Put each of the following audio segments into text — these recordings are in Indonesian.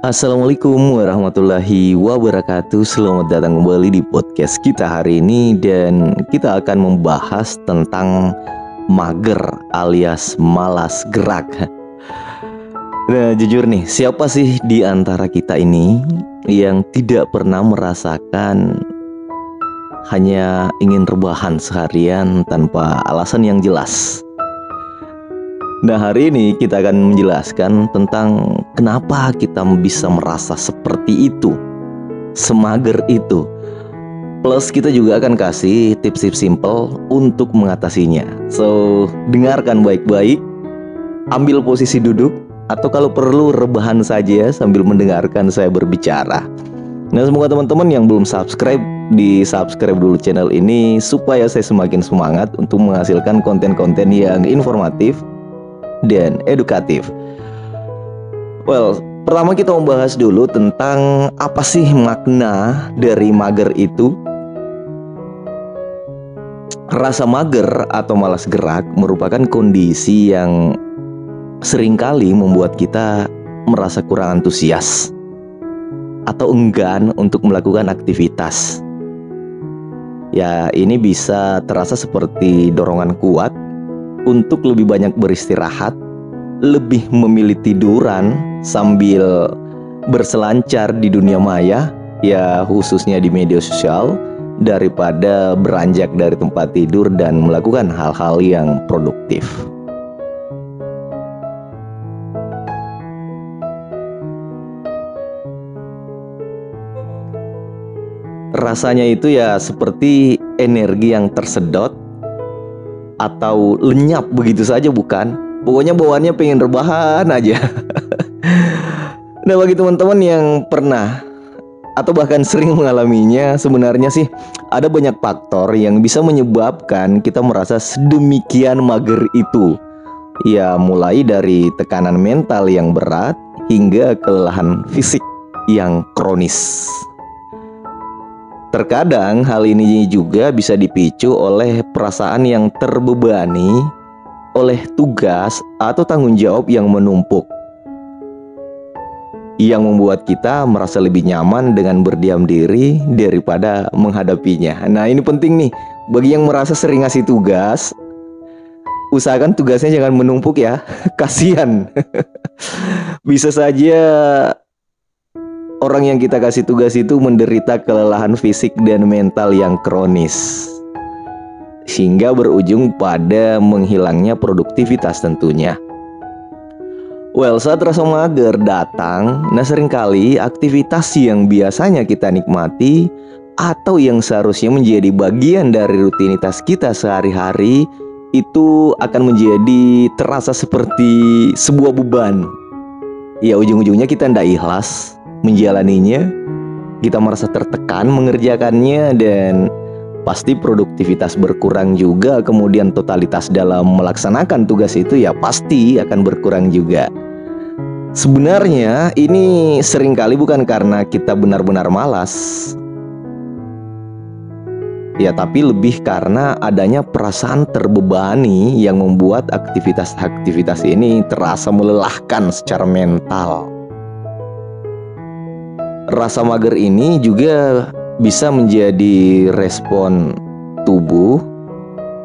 Assalamualaikum warahmatullahi wabarakatuh. Selamat datang kembali di podcast kita hari ini. Dan kita akan membahas tentang mager alias malas gerak. Nah, jujur nih, siapa sih di antara kita ini yang tidak pernah merasakan hanya ingin rebahan seharian tanpa alasan yang jelas? Nah, hari ini kita akan menjelaskan tentang kenapa kita bisa merasa seperti itu, semager itu. Plus kita juga akan kasih tips-tips simple untuk mengatasinya. So, dengarkan baik-baik, ambil posisi duduk, atau kalau perlu rebahan saja sambil mendengarkan saya berbicara. Nah, semoga teman-teman yang belum subscribe, di-subscribe dulu channel ini supaya saya semakin semangat untuk menghasilkan konten-konten yang informatif dan edukatif. Well, pertama kita membahas dulu tentang apa sih makna dari mager itu. Rasa mager atau malas gerak merupakan kondisi yang seringkali membuat kita merasa kurang antusias atau enggan untuk melakukan aktivitas. Ya, ini bisa terasa seperti dorongan kuat untuk lebih banyak beristirahat, lebih memilih tiduran sambil berselancar di dunia maya, ya khususnya di media sosial, daripada beranjak dari tempat tidur dan melakukan hal-hal yang produktif. Rasanya itu ya seperti energi yang tersedot atau lenyap begitu saja, bukan? Pokoknya bawaannya pengen rebahan aja. Nah, bagi teman-teman yang pernah atau bahkan sering mengalaminya, sebenarnya sih ada banyak faktor yang bisa menyebabkan kita merasa sedemikian mager itu. Ya, mulai dari tekanan mental yang berat hingga kelelahan fisik yang kronis. Terkadang hal ini juga bisa dipicu oleh perasaan yang terbebani oleh tugas atau tanggung jawab yang menumpuk, yang membuat kita merasa lebih nyaman dengan berdiam diri daripada menghadapinya. Nah, ini penting nih, bagi yang merasa sering ngasih tugas, usahakan tugasnya jangan menumpuk ya. Kasihan. Bisa saja orang yang kita kasih tugas itu menderita kelelahan fisik dan mental yang kronis, sehingga berujung pada menghilangnya produktivitas tentunya. Well, saat rasa mager datang, nah seringkali aktivitas yang biasanya kita nikmati atau yang seharusnya menjadi bagian dari rutinitas kita sehari-hari itu akan menjadi terasa seperti sebuah beban. Ya, ujung-ujungnya kita tidak ikhlas menjalaninya, kita merasa tertekan mengerjakannya, dan pasti produktivitas berkurang juga. Kemudian totalitas dalam melaksanakan tugas itu ya pasti akan berkurang juga. Sebenarnya ini seringkali bukan karena kita benar-benar malas, ya, tapi lebih karena adanya perasaan terbebani yang membuat aktivitas-aktivitas ini terasa melelahkan secara mental. Rasa mager ini juga bisa menjadi respon tubuh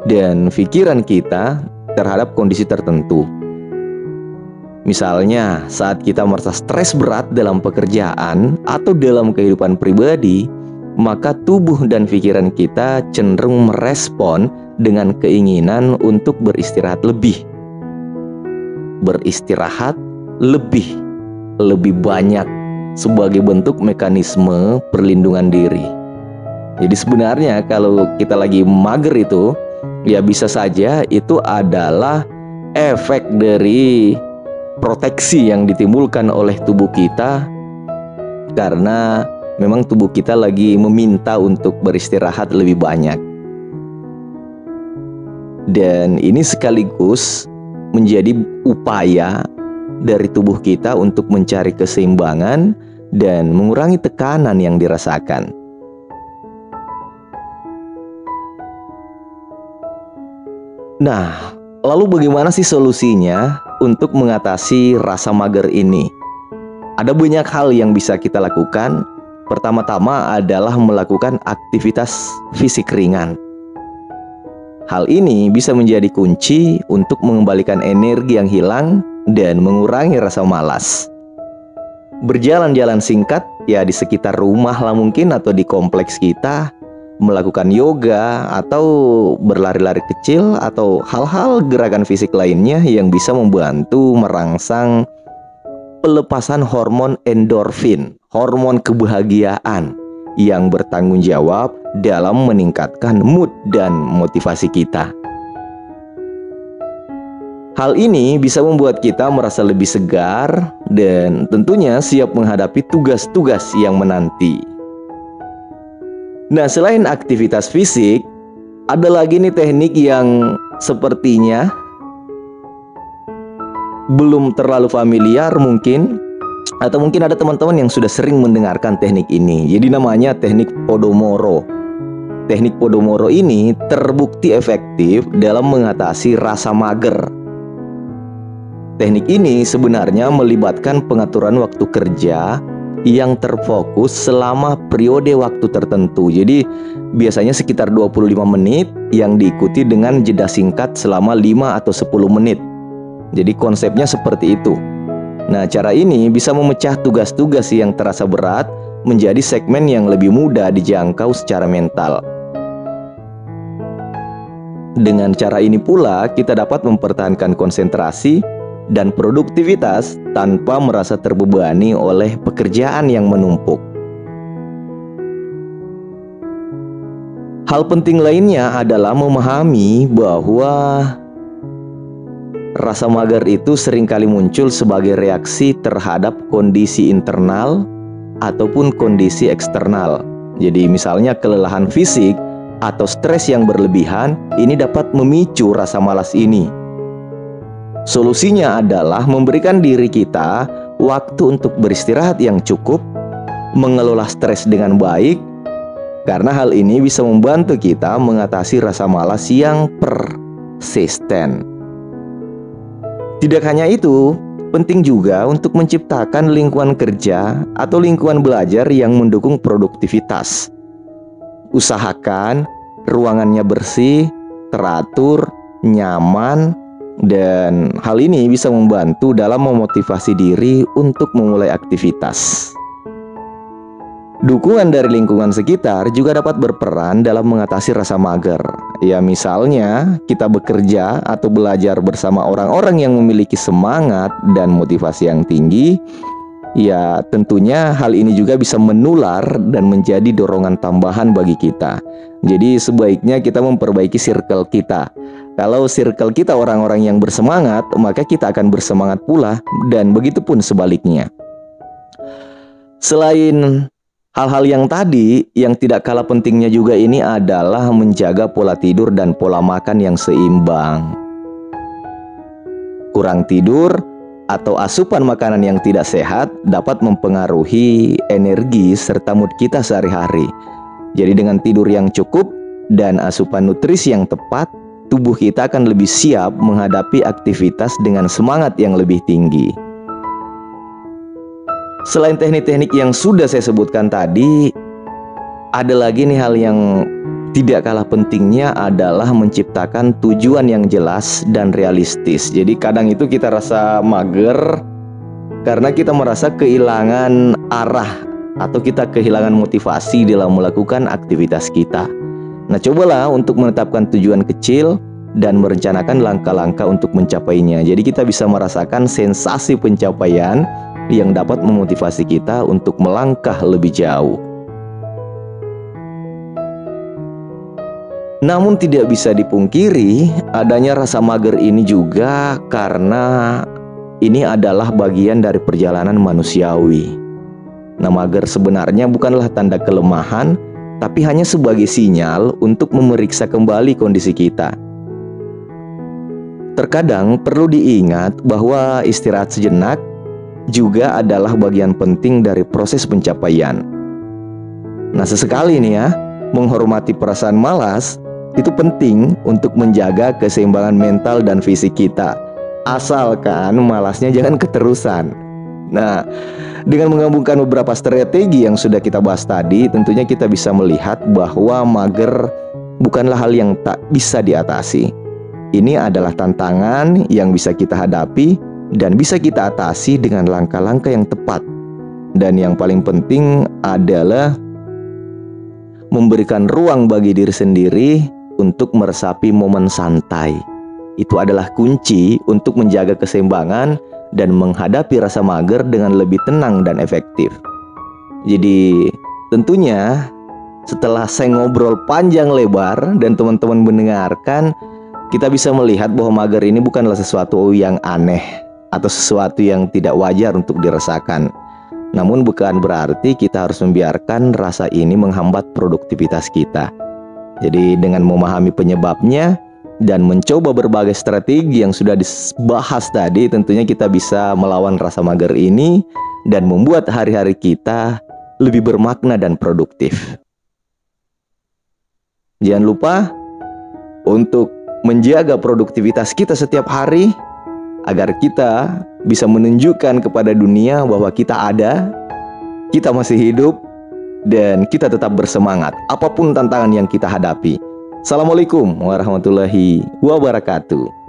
dan pikiran kita terhadap kondisi tertentu. Misalnya, saat kita merasa stres berat dalam pekerjaan atau dalam kehidupan pribadi, maka tubuh dan pikiran kita cenderung merespon dengan keinginan untuk beristirahat lebih. Beristirahat lebih banyak sebagai bentuk mekanisme perlindungan diri. Jadi sebenarnya kalau kita lagi mager itu, ya bisa saja itu adalah efek dari proteksi yang ditimbulkan oleh tubuh kita, karena memang tubuh kita lagi meminta untuk beristirahat lebih banyak. Dan ini sekaligus menjadi upaya dari tubuh kita untuk mencari keseimbangan dan mengurangi tekanan yang dirasakan. Nah, lalu bagaimana sih solusinya untuk mengatasi rasa mager ini? Ada banyak hal yang bisa kita lakukan. Pertama-tama adalah melakukan aktivitas fisik ringan. Hal ini bisa menjadi kunci untuk mengembalikan energi yang hilang dan mengurangi rasa malas. Berjalan-jalan singkat ya di sekitar rumah lah mungkin, atau di kompleks kita, melakukan yoga atau berlari-lari kecil, atau hal-hal gerakan fisik lainnya yang bisa membantu merangsang pelepasan hormon endorfin, hormon kebahagiaan yang bertanggung jawab dalam meningkatkan mood dan motivasi kita. Hal ini bisa membuat kita merasa lebih segar dan tentunya siap menghadapi tugas-tugas yang menanti. Nah, selain aktivitas fisik, ada lagi nih teknik yang sepertinya belum terlalu familiar mungkin, atau mungkin ada teman-teman yang sudah sering mendengarkan teknik ini. Jadi namanya teknik Pomodoro. Teknik Pomodoro ini terbukti efektif dalam mengatasi rasa mager. Teknik ini sebenarnya melibatkan pengaturan waktu kerja yang terfokus selama periode waktu tertentu. Jadi biasanya sekitar 25 menit yang diikuti dengan jeda singkat selama 5 atau 10 menit. Jadi konsepnya seperti itu. Nah, cara ini bisa memecah tugas-tugas yang terasa berat menjadi segmen yang lebih mudah dijangkau secara mental. Dengan cara ini pula kita dapat mempertahankan konsentrasi dan produktivitas tanpa merasa terbebani oleh pekerjaan yang menumpuk. Hal penting lainnya adalah memahami bahwa rasa mager itu seringkali muncul sebagai reaksi terhadap kondisi internal ataupun kondisi eksternal. Jadi misalnya kelelahan fisik atau stres yang berlebihan ini dapat memicu rasa malas ini. Solusinya adalah memberikan diri kita waktu untuk beristirahat yang cukup, mengelola stres dengan baik, karena hal ini bisa membantu kita mengatasi rasa malas yang persisten. Tidak hanya itu, penting juga untuk menciptakan lingkungan kerja atau lingkungan belajar yang mendukung produktivitas. Usahakan ruangannya bersih, teratur, nyaman, dan hal ini bisa membantu dalam memotivasi diri untuk memulai aktivitas. Dukungan dari lingkungan sekitar juga dapat berperan dalam mengatasi rasa mager. Ya, misalnya kita bekerja atau belajar bersama orang-orang yang memiliki semangat dan motivasi yang tinggi. Ya, tentunya hal ini juga bisa menular dan menjadi dorongan tambahan bagi kita. Jadi sebaiknya kita memperbaiki circle kita. Kalau circle kita orang-orang yang bersemangat, maka kita akan bersemangat pula, dan begitu pun sebaliknya. Selain hal-hal yang tadi, yang tidak kalah pentingnya juga ini adalah menjaga pola tidur dan pola makan yang seimbang. Kurang tidur atau asupan makanan yang tidak sehat dapat mempengaruhi energi serta mood kita sehari-hari. Jadi dengan tidur yang cukup dan asupan nutrisi yang tepat, tubuh kita akan lebih siap menghadapi aktivitas dengan semangat yang lebih tinggi. Selain teknik-teknik yang sudah saya sebutkan tadi, ada lagi nih hal yang tidak kalah pentingnya adalah menciptakan tujuan yang jelas dan realistis. Jadi kadang itu kita rasa mager karena kita merasa kehilangan arah atau kita kehilangan motivasi dalam melakukan aktivitas kita. Nah, cobalah untuk menetapkan tujuan kecil dan merencanakan langkah-langkah untuk mencapainya. Jadi kita bisa merasakan sensasi pencapaian yang dapat memotivasi kita untuk melangkah lebih jauh. Namun tidak bisa dipungkiri adanya rasa mager ini juga karena ini adalah bagian dari perjalanan manusiawi. Nah, mager sebenarnya bukanlah tanda kelemahan, tapi hanya sebagai sinyal untuk memeriksa kembali kondisi kita. Terkadang perlu diingat bahwa istirahat sejenak juga adalah bagian penting dari proses pencapaian. Nah, sesekali nih ya, menghormati perasaan malas itu penting untuk menjaga keseimbangan mental dan fisik kita. Asalkan malasnya jangan keterusan. Nah, dengan menggabungkan beberapa strategi yang sudah kita bahas tadi, tentunya kita bisa melihat bahwa mager bukanlah hal yang tak bisa diatasi. Ini adalah tantangan yang bisa kita hadapi dan bisa kita atasi dengan langkah-langkah yang tepat. Dan yang paling penting adalah memberikan ruang bagi diri sendiri untuk meresapi momen santai. Itu adalah kunci untuk menjaga keseimbangan dan menghadapi rasa mager dengan lebih tenang dan efektif. Jadi tentunya setelah saya ngobrol panjang lebar dan teman-teman mendengarkan, kita bisa melihat bahwa mager ini bukanlah sesuatu yang aneh atau sesuatu yang tidak wajar untuk dirasakan. Namun bukan berarti kita harus membiarkan rasa ini menghambat produktivitas kita. Jadi dengan memahami penyebabnya dan mencoba berbagai strategi yang sudah dibahas tadi, tentunya kita bisa melawan rasa mager ini dan membuat hari-hari kita lebih bermakna dan produktif. Jangan lupa untuk menjaga produktivitas kita setiap hari agar kita bisa menunjukkan kepada dunia bahwa kita ada, kita masih hidup, dan kita tetap bersemangat apapun tantangan yang kita hadapi. Assalamualaikum warahmatullahi wabarakatuh.